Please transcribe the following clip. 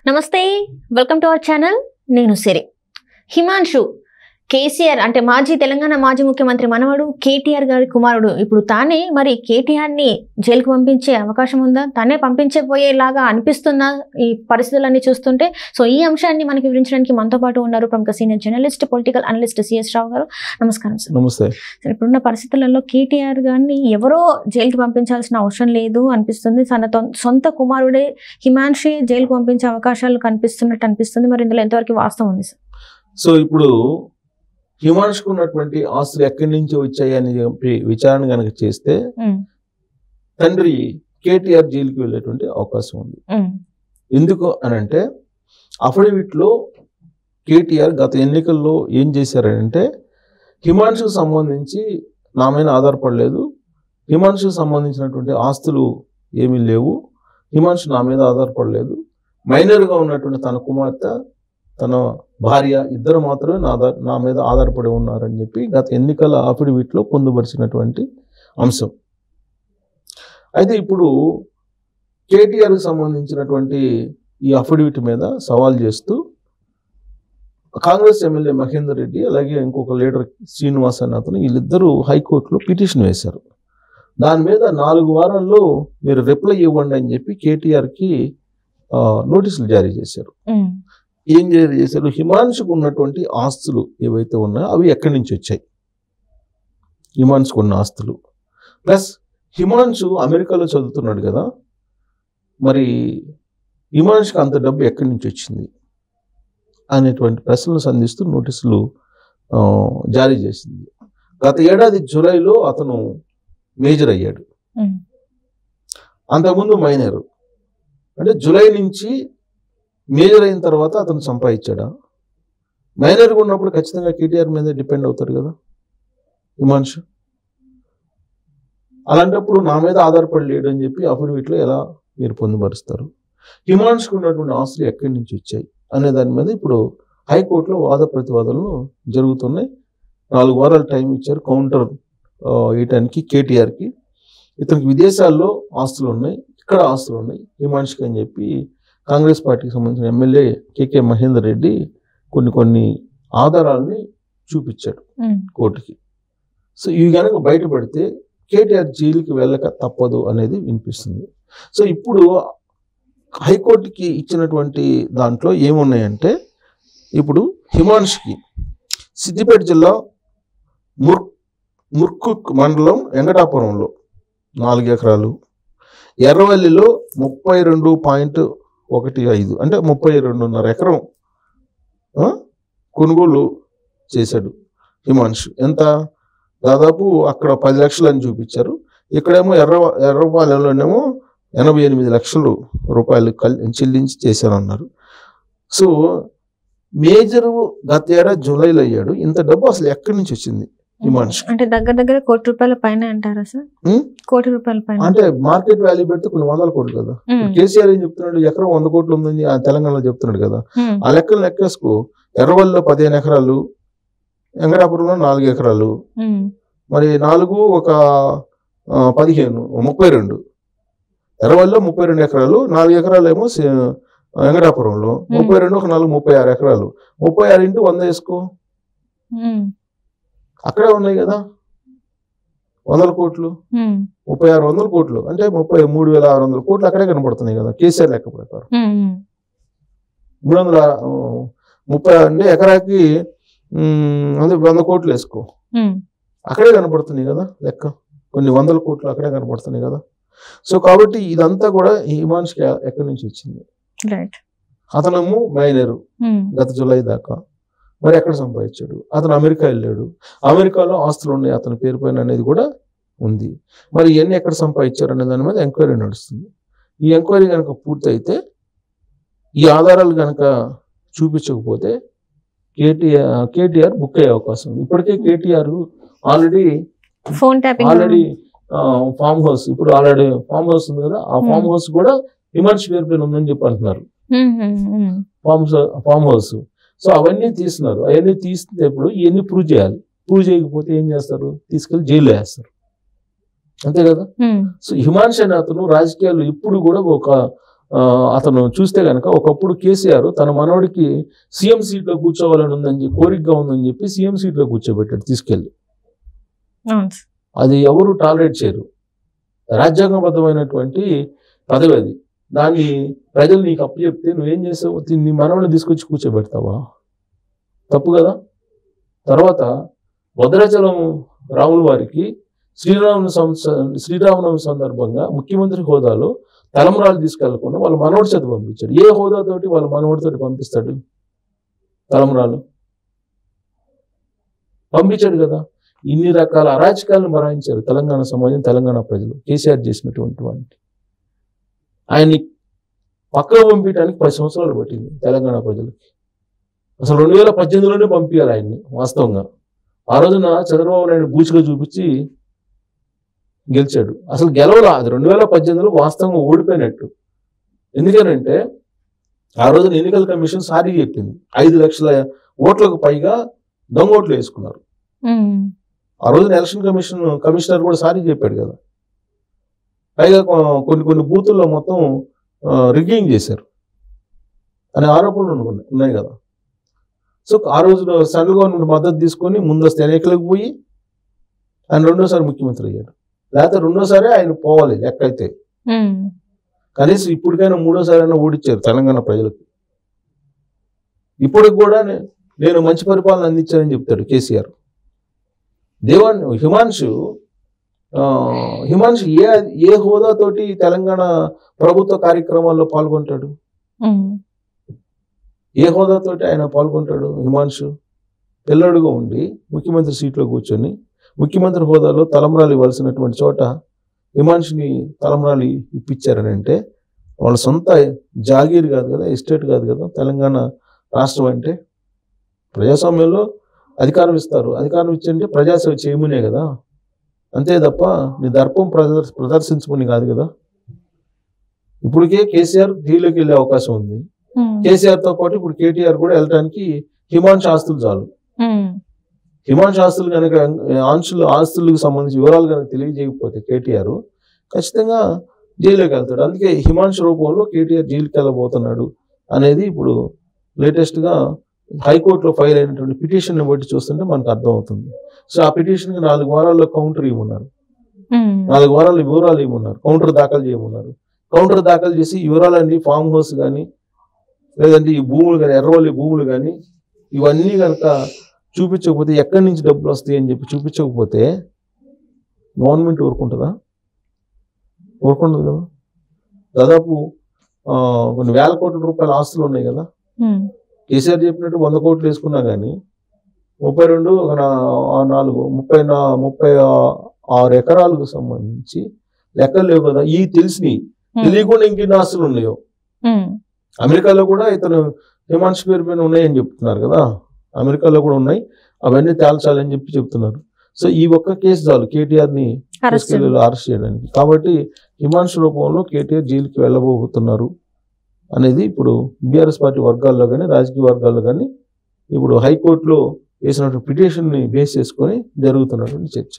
నమస్తే, welcome to our channel. నేను సిరి. హిమాన్షు కేసీఆర్ అంటే తెలంగాణ మాజీ ముఖ్యమంత్రి మనవడు కేటీఆర్ గారి కుమారుడు. ఇప్పుడు తానే మరి కేటీఆర్ని జైలుకు పంపించే అవకాశం ఉందా? తానే పంపించబోయేలాగా అనిపిస్తుందా ఈ పరిస్థితులన్నీ చూస్తుంటే? సో ఈ అంశాన్ని మనకి వివరించడానికి మనతో పాటు ఉన్నారు ప్రముఖ senior journalist, political analyst C S Rao గారు. నమస్కారం సార్. నమస్తే. ఇప్పుడున్న పరిస్థితులలో కేటీఆర్ గారిని ఎవరో జైలుకి పంపించాల్సిన అవసరం లేదు అనిపిస్తుంది. తన సొంత కుమారుడే హిమాన్షి జైలుకు పంపించే అవకాశాలు కనిపిస్తున్నట్టు అనిపిస్తుంది. మరి ఇందులో ఎంతవరకు వాస్తవం ఉంది సార్? సో ఇప్పుడు హిమాన్షుకు ఉన్నటువంటి ఆస్తులు ఎక్కడి నుంచి వచ్చాయి అని చెప్పి విచారణ కనుక చేస్తే తండ్రి కేటీఆర్ జైలుకి వెళ్ళేటువంటి అవకాశం ఉంది. ఎందుకు అని అంటే అఫిడవిట్ లో కేటీఆర్ గత ఎన్నికల్లో ఏం చేశారంటే హిమాన్షుకు సంబంధించి నా మీద ఆధారపడలేదు, హిమాన్షుకు సంబంధించినటువంటి ఆస్తులు ఏమీ లేవు, హిమాన్షు నా మీద ఆధారపడలేదు, మైనర్గా ఉన్నటువంటి తన కుమార్తె తన భార్య ఇద్దరు మాత్రమే నా మీద ఆధారపడి ఉన్నారని చెప్పి గత ఎన్నికల అఫిడవిట్లో పొందుపరిచినటువంటి అంశం. అయితే ఇప్పుడు కేటీఆర్కి సంబంధించినటువంటి ఈ అఫిడవిట్ మీద సవాల్ చేస్తూ కాంగ్రెస్ ఎమ్మెల్యే మహేందర్ రెడ్డి అలాగే ఇంకొక లీడర్ శ్రీనివాస్ అన్న అతను వీళ్ళిద్దరూ హైకోర్టులో పిటిషన్ వేశారు. దాని మీద 4 వారాల్లో మీరు రిప్లై ఇవ్వండి అని చెప్పి కేటీఆర్కి నోటీసులు జారీ చేశారు. ఏం జారీ చేశారు? హిమాన్షుకు ఉన్నటువంటి ఆస్తులు ఏవైతే ఉన్నాయో అవి ఎక్కడి నుంచి వచ్చాయి, హిమాన్షుకు ఉన్న ఆస్తులు ప్లస్ హిమాన్షు అమెరికాలో చదువుతున్నాడు కదా, మరి హిమాన్షుకు అంత డబ్బు ఎక్కడి నుంచి వచ్చింది అనేటువంటి ప్రశ్నలు సంధిస్తూ నోటీసులు జారీ చేసింది. గత ఏడాది జూలైలో అతను మేజర్ అయ్యాడు, అంతకుముందు మైనర్. అంటే జూలై నుంచి మేజర్ అయిన తర్వాత అతను సంపాదించాడా? మైనర్గా ఉన్నప్పుడు ఖచ్చితంగా కేటీఆర్ మీద డిపెండ్ అవుతారు కదా హిమాన్షు. అలాంటప్పుడు నా మీద ఆధారపడి లేడు అని చెప్పి అఫిడవిట్లో ఎలా మీరు పొందుపరుస్తారు? హిమాన్షుకు ఉన్నటువంటి ఆస్తులు ఎక్కడి నుంచి వచ్చాయి అనే దాని మీద ఇప్పుడు హైకోర్టులో వాద ప్రతివాదనలు జరుగుతున్నాయి. 4 వారాలు టైం ఇచ్చారు కౌంటర్ వేయటానికి కేటీఆర్కి. ఇతనికి విదేశాల్లో ఆస్తులు ఉన్నాయి, ఇక్కడ ఆస్తులు ఉన్నాయి హిమాన్షుకి అని చెప్పి కాంగ్రెస్ పార్టీకి సంబంధించిన ఎమ్మెల్యే కేకే మహేందర్ రెడ్డి కొన్ని ఆధారాలని చూపించాడు కోర్టుకి. సో ఇవి కనుక బయటపడితే కేటీఆర్ జైలుకి వెళ్ళక తప్పదు అనేది వినిపిస్తుంది. సో ఇప్పుడు హైకోర్టుకి ఇచ్చినటువంటి దాంట్లో ఏమున్నాయంటే ఇప్పుడు హిమాన్షుకి సిద్దిపేట జిల్లా ముర్కుక్ మండలం వెంకటాపురంలో 4 ఎకరాలు, ఎర్రవల్లిలో 32.15 అంటే 32.5 ఎకరం కొనుగోలు చేశాడు హిమాన్షు. ఎంత? దాదాపు అక్కడ 10 లక్షలు అని చూపించారు, ఇక్కడేమో ఎర్రపాలెంలోనేమో 88 లక్షల రూపాయలు చెల్లించి చేశారన్నారు. సో మేజర్ గత ఏడాది జూలైలో అయ్యాడు. ఇంత డబ్బు అసలు ఎక్కడి నుంచి వచ్చింది హిమాన్షు? అంటే దగ్గర దగ్గర ₹1 కోటి పైన అంటారా సార్? ₹1 కోటి పైన అంటే మార్కెట్ వాల్యూ పెడితే కొన్ని 100 కోట్లు కదా. కేసీఆర్ ఏం చెప్తున్నాడు? ఎకరం 100 కోట్లు ఉందని ఆ తెలంగాణలో చెప్తున్నాడు కదా. ఆ లెక్కలు లెక్కేసుకో. ఎర్రవల్లిలో 15 ఎకరాలు, వెంకటాపురంలో 4 ఎకరాలు, మరి 4 ఒక 15 32. ఎర్రవల్లిలో 32 ఎకరాలు, 4 ఎకరాలు ఏమో వెంకటాపురంలో, 32 ఒక 4 36 ఎకరాలు. 36 ఇంటూ 100 వేసుకో, అక్కడే ఉన్నాయి కదా 100 కోట్లు. 3600 కోట్లు అంటే 33,600 కోట్లు అక్కడే కనపడుతున్నాయి కదా కేసీఆర్ లెక్క ప్రకారం. 330 అంటే ఎకరాకి 100 కోట్లు వేసుకో, అక్కడే కనపడుతున్నాయి కదా లెక్క. కొన్ని 100 కోట్లు అక్కడే కనపడుతున్నాయి కదా. సో కాబట్టి ఇదంతా కూడా హిమాన్షుకి ఎక్కడి నుంచి వచ్చింది? అతనేమో మైనరు గత జూలై దాకా, మరి ఎక్కడ సంపాదించాడు? అతను అమెరికా వెళ్ళాడు, అమెరికాలో ఆస్తులు ఉన్నాయి అతని పేరు పైన అనేది కూడా ఉంది. మరి ఇవన్నీ ఎక్కడ సంపాదించారు అనే దాని మీద ఎంక్వైరీ నడుస్తుంది. ఈ ఎంక్వైరీ కనుక పూర్తయితే ఈ ఆధారాలు కనుక చూపించకపోతే కేటీఆర్ బుక్ అయ్యే అవకాశం ఉంది. ఇప్పటికే కేటీఆర్ ఆల్రెడీ ఫామ్ హౌస్, ఇప్పుడు ఆల్రెడీ ఫామ్ హౌస్ ఉంది కదా, ఆ ఫామ్ హౌస్ కూడా హిమాన్షు పేరు పైన ఉందని చెప్పి అంటున్నారు ఫామ్ హౌస్. సో అవన్నీ తీస్తున్నారు. అవన్నీ తీసినప్పుడు ఇవన్నీ ప్రూవ్ చేయాలి. ప్రూవ్ చేయకపోతే ఏం చేస్తారు? తీసుకెళ్లి జైల్లో వేస్తారు, అంతే కదా. సో హిమాన్షు అనే అతను రాజకీయాల్లో ఇప్పుడు కూడా ఒక అతను చూస్తే కనుక ఒకప్పుడు కేసీఆర్ తన మనవడికి సీఎం సీట్లో కూర్చోవాలని ఉందని కోరికగా ఉందని చెప్పి సీఎం సీట్లో కూర్చోబెట్టాడు తీసుకెళ్ళి. అది ఎవరు టాలరేట్ చేయరు. రాజ్యాంగబద్ధమైనటువంటి పదవి అది. దాన్ని ప్రజలు నీకు అప్పచెప్తే నువ్వేం చేసావు? నీ మనవడిని తీసుకొచ్చి కూర్చోబెడతావా? తప్పు కదా. తర్వాత భద్రాచలం రాముల వారికి శ్రీరామనవమి సందర్భంగా ముఖ్యమంత్రి హోదాలో తలంబ్రాలు తీసుకెళ్లకుండా వాళ్ళ మనవడి చేత పంపించాడు. ఏ హోదాతోటి వాళ్ళ మనవడితోటి పంపిస్తాడు తలంబ్రాలు? పంపించాడు కదా. ఇన్ని రకాల అరాచకాలను బరాయించారు తెలంగాణ సమాజం, తెలంగాణ ప్రజలు కేసీఆర్ చేసినటువంటి వాటిని. ఆయన్ని పక్కకు పంపించడానికి 10 సంవత్సరాలు పట్టింది తెలంగాణ ప్రజలకి. అసలు 2018లోనే పంపించాలి ఆయన్ని. వాస్తవంగా ఆ రోజున చంద్రబాబు నాయుడు బూచిగా చూపించి గెలిచాడు. అసలు గెలవలా. అది 2018లో వాస్తవంగా ఓడిపోయినట్టు. ఎందుకనంటే ఆ రోజున ఎన్నికల కమిషన్ సారీ చెప్పింది. 5 లక్షల ఓట్లకు పైగా దొంగ ఓట్లు వేసుకున్నారు. ఆ రోజున ఎలక్షన్ కమిషనర్ కూడా సారీ చెప్పాడు కదా. పైగా కొన్ని బూతుల్లో మొత్తం రిగ్గింగ్ చేశారు అనే ఆరోపణలు ఉన్నాయి కదా. సో ఆ రోజున సెంట్రల్ గవర్నమెంట్ మద్దతు తీసుకొని ముందస్తు ఎన్నికలకు పోయి ఆయన 2వ ముఖ్యమంత్రి అయ్యాడు. లేకపోతే 2వ ఆయన పోవాలి లెక్క అయితే. కనీసం ఇప్పటికైనా 3వ ఓడిచ్చారు తెలంగాణ ప్రజలకు. ఇప్పటికి కూడా నేను మంచి పరిపాలన అందించానని చెప్తాడు కేసీఆర్. హిమాంశు ఏ హోదాతోటి తెలంగాణ ప్రభుత్వ కార్యక్రమాల్లో పాల్గొంటాడు? ఏ హోదాతోటి ఆయన పాల్గొంటాడు? హిమాంశు పిల్లడుగా ఉండి ముఖ్యమంత్రి సీట్లో కూర్చొని ముఖ్యమంత్రి హోదాలో తలంబ్రాలు ఇవ్వాల్సినటువంటి చోట హిమాంశుని తలంబ్రాలు ఇప్పించారని అంటే వాళ్ళ సొంత జాగీర్ కాదు కదా, ఎస్టేట్ కాదు కదా తెలంగాణ రాష్ట్రం అంటే. ప్రజాస్వామ్యంలో అధికారం ఇస్తారు. అధికారం ఇచ్చంటే ప్రజాసేవ చేయమునే కదా, అంతే తప్ప నీ దర్పం ప్రదర్శించమని కాదు కదా. ఇప్పటికే కేసీఆర్ ఢిల్లీకి వెళ్ళే అవకాశం ఉంది. కేసీఆర్తో పాటు ఇప్పుడు కేటీఆర్ కూడా వెళ్ళడానికి హిమాంశు ఆస్తులు చాలు. హిమాంశు ఆస్తులు కనుక ఆస్తులకు సంబంధించి వివరాలు కనుక తెలియజేయకపోతే కేటీఆర్ ఖచ్చితంగా జైలుకి వెళ్తాడు. అందుకే హిమాంశు రూపంలో కేటీఆర్ జైలుకి వెళ్ళబోతున్నాడు అనేది ఇప్పుడు లేటెస్ట్గా హైకోర్టులో ఫైల్ అయినటువంటి పిటిషన్ బట్టి చూస్తుంటే మనకు అర్థమవుతుంది. సో ఆ పిటిషన్కి 4 వారాల్లో కౌంటర్ ఇవ్వమన్నారు. 4 వారాల వివరాలు ఇవ్వమన్నారు. కౌంటర్ దాఖలు చేయమన్నారు. కౌంటర్ దాఖలు చేసి వివరాలన్నీ ఫామ్ హౌస్ కానీ లేదంటే ఈ భూములు కానీ ఎర్రవల్లి భూములు కానీ ఇవన్నీ కనుక చూపించకపోతే ఎక్కడి నుంచి డబ్బులు వస్తాయి అని చెప్పి చూపించకపోతే గవర్నమెంట్ ఊరుకుంటుందా? ఊరుకుంటుంది కదా. దాదాపు కొన్ని వేల కోట్ల రూపాయల ఆస్తులు ఉన్నాయి కదా. కేసీఆర్ చెప్పినట్టు 100 కోట్లు వేసుకున్నా కానీ 36 ఎకరాలకు సంబంధించి లెక్కలు లేవు కదా. ఈ తెలియకుండా ఇంకెన్ని ఆస్తులు ఉన్నాయో. అమెరికాలో కూడా ఇతను హిమాంశు పేరు పైన ఉన్నాయని చెప్తున్నారు కదా. అమెరికాలో కూడా ఉన్నాయి. అవన్నీ తేల్చాలని చెప్పి చెప్తున్నారు. సో ఈ ఒక్క కేసు చాలు కేటీఆర్ని అరెస్ట్ చేయడానికి. కాబట్టి హిమాంశు రూపంలో కేటీఆర్ జైలుకి వెళ్ళబోతున్నారు అనేది ఇప్పుడు బీఆర్ఎస్ పార్టీ వర్గాల్లో కానీ రాజకీయ వర్గాల్లో కానీ ఇప్పుడు హైకోర్టులో వేసినటువంటి పిటిషన్ని బేస్ చేసుకొని జరుగుతున్నటువంటి చర్చ.